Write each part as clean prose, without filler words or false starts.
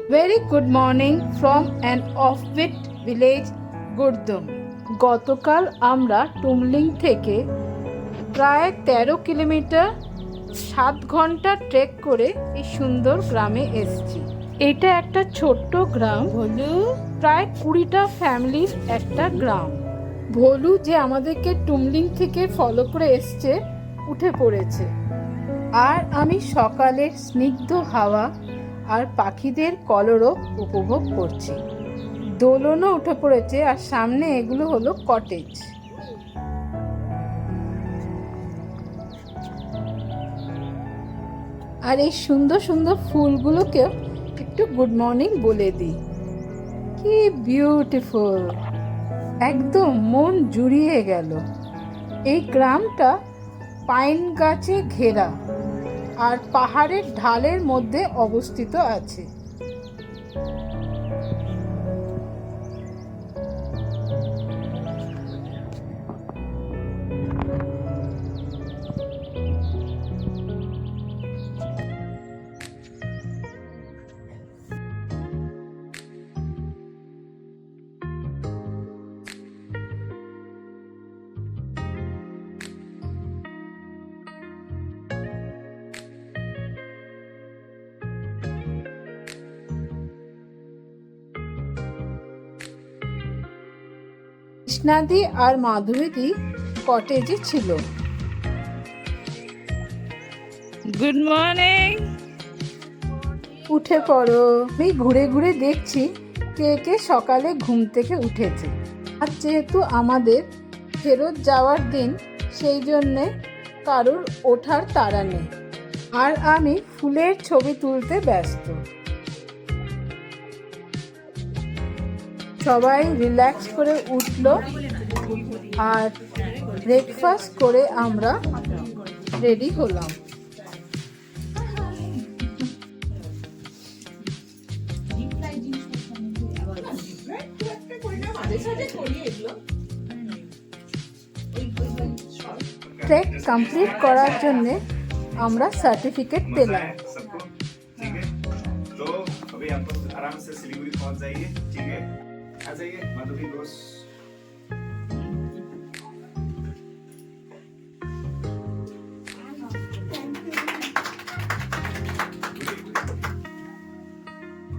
Very good morning from an offbeat village, Gurdum. গতকাল আমরা টুমলিং থেকে প্রায় 13 কিলোমিটার 7 ঘন্টা ট্রেক করে এই সুন্দর গ্রামে এসেছি। এটা একটা ছোট্ট গ্রাম, ভোলু। প্রায় 20টা ফ্যামিলির একটা গ্রাম। ভোলু যে আমাদেরকে টুমলিং থেকে ফলো করে এসছে উঠে পড়েছে, আর আমি সকালের স্নিগ্ধ হাওয়া আর পাখিদের কলরব উপভোগ করছি। দোলনও উঠে পড়েছে, আর সামনে এগুলো হলো কটেজ। আর এই সুন্দর সুন্দর ফুলগুলোকেও একটু গুড মর্নিং বলে দিই। কি বিউটিফুল, একদম মন জুড়িয়ে গেল। এই গ্রামটা পাইন গাছে ঘেরা আর পাহাড়ের ঢালের মধ্যে অবস্থিত আছে। কৃষ্ণাদি আর মাধবীদি কটেজে ছিল। গুড মর্নিং, উঠে পড়ো। আমি ঘুরে ঘুরে দেখছি কে কে সকালে ঘুম থেকে উঠেছে। আর যেহেতু আমাদের ফেরত যাওয়ার দিন, সেই জন্যে কারুর ওঠার তাড়া নেই। আর আমি ফুলের ছবি তুলতে ব্যস্ত। সবাই রিল্যাক্স করে উঠলো, আর ব্রেকফাস্ট করে আমরা রেডি হলাম। ট্রেক কমপ্লিট করার জন্য আমরা সার্টিফিকেট পেলাম। आ जाइए Madhavi Rose.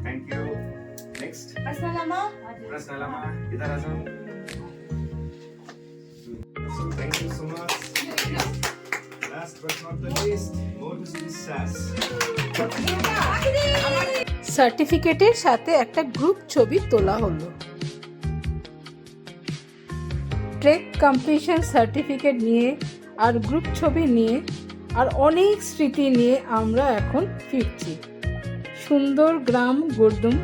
Thank you. Next प्रश्न लामा इधर आ जाओ। Thank you so much. Last but not the least, more to success. সার্টিফিকেটের সাথে একটা গ্রুপ ছবি তোলা হলো। ট্রেক কমপ্লিশন সার্টিফিকেট নিয়ে আর গ্রুপ ছবি নিয়ে আর অনেক স্মৃতি নিয়ে আমরা এখন ফিরছি সুন্দর গ্রাম গুরদুম।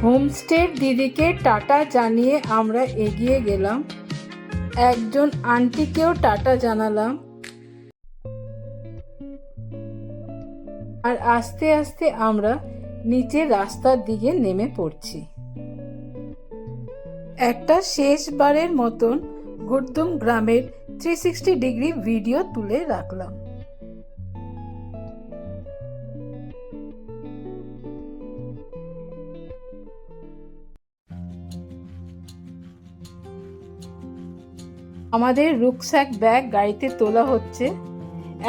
হোমস্টের দিদিকে টাটা জানিয়ে আমরা এগিয়ে গেলাম। একজন আন্টিকেও টাটা জানালাম। আর আস্তে আস্তে আমরা নিচের রাস্তার দিকে নেমে পড়ছি। একটা শেষবারের মতন গুরদুম গ্রামের 360 ডিগ্রি ভিডিও তুলে রাখলাম। আমাদের রুকস্যাক ব্যাগ গাড়িতে তোলা হচ্ছে।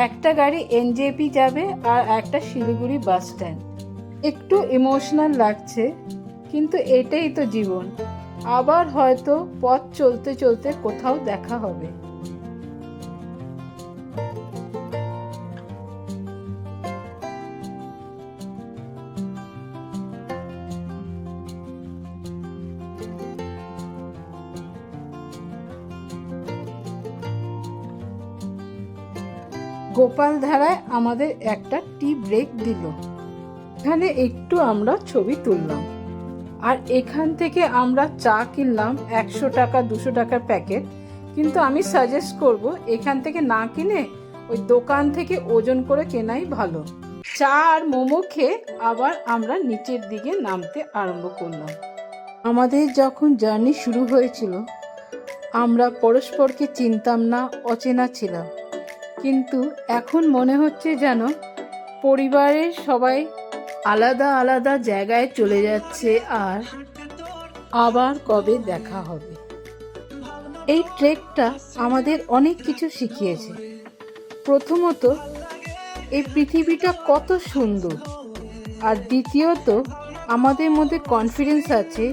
একটা গাড়ি এনজেপি যাবে আর একটা শিলিগুড়ি বাস স্ট্যান্ড। একটু ইমোশনাল লাগছে, কিন্তু এটাই তো জীবন। আবার হয়তো পথ চলতে চলতে কোথাও দেখা হবে। গোপালধারায় আমাদের একটা টি ব্রেক দিল। এখানে একটু আমরা ছবি তুললাম, আর এখান থেকে আমরা চা কিনলাম 100 টাকা 200 টাকার প্যাকেট। কিন্তু আমি সাজেস্ট করব এখান থেকে না কিনে ওই দোকান থেকে ওজন করে কেনাই ভালো। চা আর মোমো খেয়ে আবার আমরা নিচের দিকে নামতে আরম্ভ করলাম। আমাদের যখন জার্নি শুরু হয়েছিল, আমরা পরস্পরকে চিনতাম না, অচেনা ছিলাম। কিন্তু এখন মনে হচ্ছে যেন পরিবারের সবাই আলাদা আলাদা জায়গায় চলে যাচ্ছে, আর আবার কবে দেখা হবে। এই ট্রেকটা আমাদের অনেক কিছু শিখিয়েছে। প্রথমত, এই পৃথিবীটা কত সুন্দর, আর দ্বিতীয়ত আমাদের মধ্যে কনফিডেন্স আছে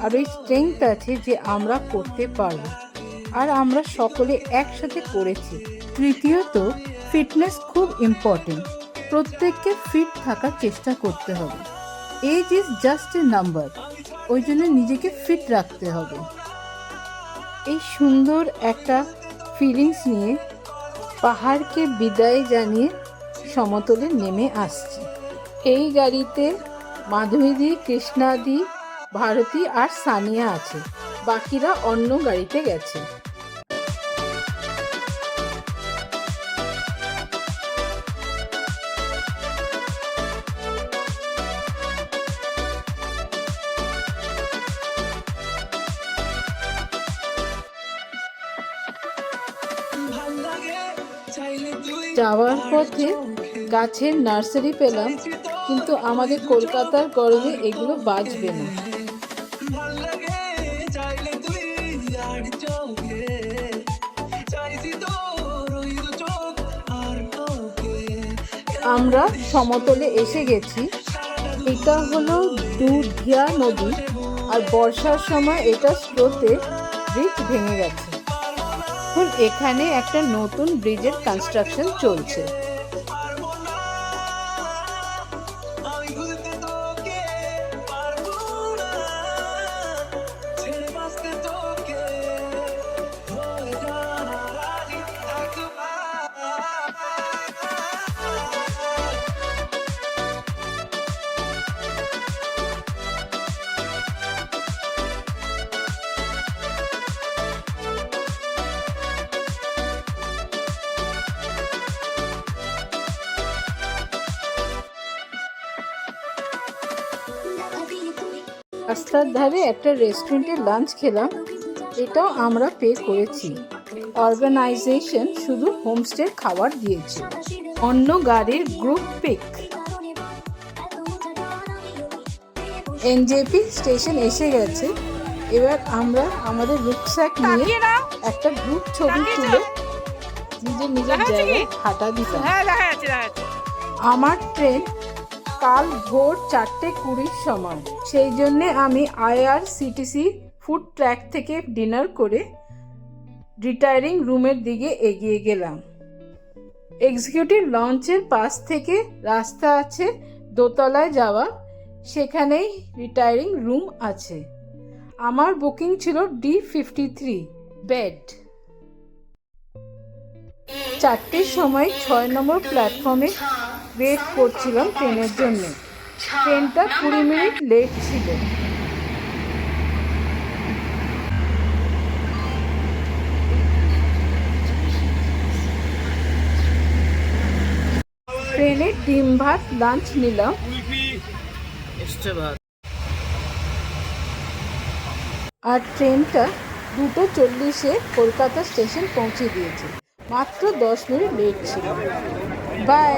আর ওই স্ট্রেংথ আছে যে আমরা করতে পারবো, আর আমরা সকলে একসাথে করেছি। তৃতীয়ত, ফিটনেস খুব ইম্পর্টেন্ট। প্রত্যেককে ফিট থাকার চেষ্টা করতে হবে। Age is just a number, ওই জন্য নিজেকে ফিট রাখতে হবে। এই সুন্দর একটা ফিলিংস নিয়ে পাহাড়কে বিদায় জানিয়ে সমতলে নেমে আসছি। এই গাড়িতে মাধবীদি, কৃষ্ণাদি, ভারতী আর সানিয়া আছে, বাকিরা অন্য গাড়িতে গেছে। যাওয়ার পথে গাছের নার্সারি পেলাম, কিন্তু আমাদের কলকাতার গরমে এগুলো বাঁচবে না। আমরা সমতলে এসে গেছি। এটা হলো দুধিয়া নদী, আর বর্ষার সময় এটা স্রোতে ব্রিজ ভেঙে গেছে। এখন এখানে একটা নতুন ব্রিজের কনস্ট্রাকশন চলছে। রাস্তার ধারে একটা রেস্টুরেন্টে লাঞ্চ খেলাম, এটাও আমরা পে করেছি। অর্গানাইজেশন শুধু হোমস্টের খাবার দিয়েছে। অন্য গাড়ির গ্রুপ পিক। এনজেপি স্টেশন এসে গেছে। এবার আমরা আমাদের রুকস্যাক নিয়ে একটা গ্রুপ ছবি তুলে নিজের নিজের জায়গায় হাঁটা দিতাম। আমার ট্রেন কাল ভোর 4:20 সময়, সেই জন্যে আমি IRCTC ফুড ট্র্যাক থেকে ডিনার করে রিটায়ারিং রুমের দিকে এগিয়ে গেলাম। এক্সিকিউটিভ লঞ্চের পাশ থেকে রাস্তা আছে দোতলায় যাওয়া, সেখানেই রিটায়ারিং রুম আছে। আমার বুকিং ছিল D53 বেড। 4টের সময় 6 নম্বর প্ল্যাটফর্মে ওয়েট করছিলাম ট্রেনের জন্য। ট্রেনটা 20 মিনিট লেট ছিল। ট্রেনে ডিম ভাত লাঞ্চ নিলাম। আর ট্রেনটা 2:40-এ কলকাতা স্টেশন পৌঁছে দিয়েছে। মাত্র 10 মিনিট লেট ছিল। বাই।